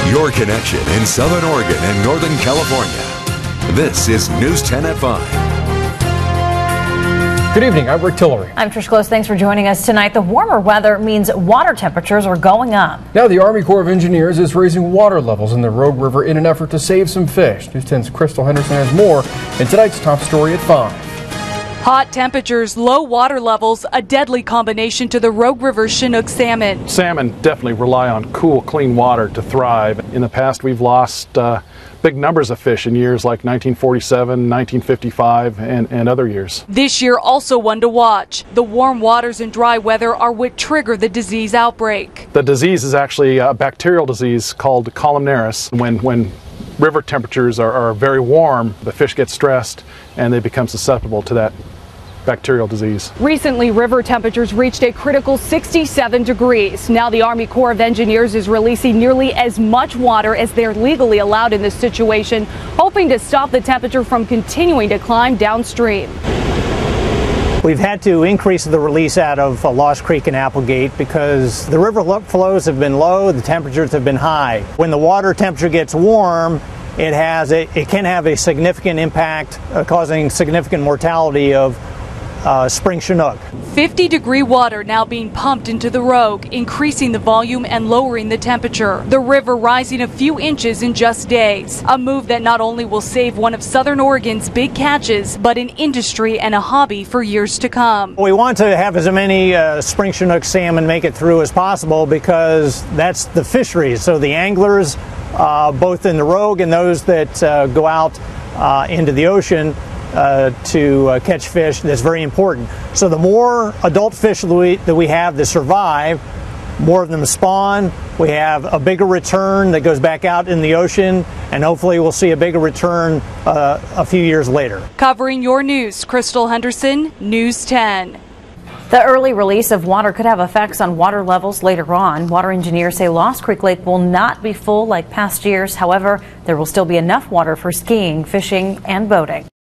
your connection in Southern Oregon and Northern California. This is News 10 at 5. Good evening, I'm Rick Tillery. I'm Trish Close. Thanks for joining us tonight. The warmer weather means water temperatures are going up. Now the Army Corps of Engineers is raising water levels in the Rogue River in an effort to save some fish. News 10's Krystle Henderson has more in tonight's top story at 5. Hot temperatures, low water levels, a deadly combination to the Rogue River Chinook salmon. Salmon definitely rely on cool, clean water to thrive. In the past, we've lost big numbers of fish in years like 1947, 1955, and other years. This year also one to watch. The warm waters and dry weather are what trigger the disease outbreak. The disease is actually a bacterial disease called Columnaris. When river temperatures are very warm, the fish get stressed and they become susceptible to that bacterial disease. Recently, river temperatures reached a critical 67 degrees. Now the Army Corps of Engineers is releasing nearly as much water as they're legally allowed in this situation, hoping to stop the temperature from continuing to climb downstream. We've had to increase the release out of Lost Creek and Applegate because the river flows have been low, the temperatures have been high. When the water temperature gets warm, it can have a significant impact, causing significant mortality of spring Chinook. 50-degree water now being pumped into the Rogue, increasing the volume and lowering the temperature. The river rising a few inches in just days. A move that not only will save one of Southern Oregon's big catches, but an industry and a hobby for years to come. We want to have as many spring Chinook salmon make it through as possible because that's the fisheries. So the anglers, both in the Rogue and those that go out into the ocean, to catch fish, that's very important. So the more adult fish that we have that survive, more of them spawn, we have a bigger return that goes back out in the ocean, and hopefully we'll see a bigger return a few years later. Covering your news, Krystle Henderson, News 10. The early release of water could have effects on water levels later on. Water engineers say Lost Creek Lake will not be full like past years. However, there will still be enough water for skiing, fishing, and boating.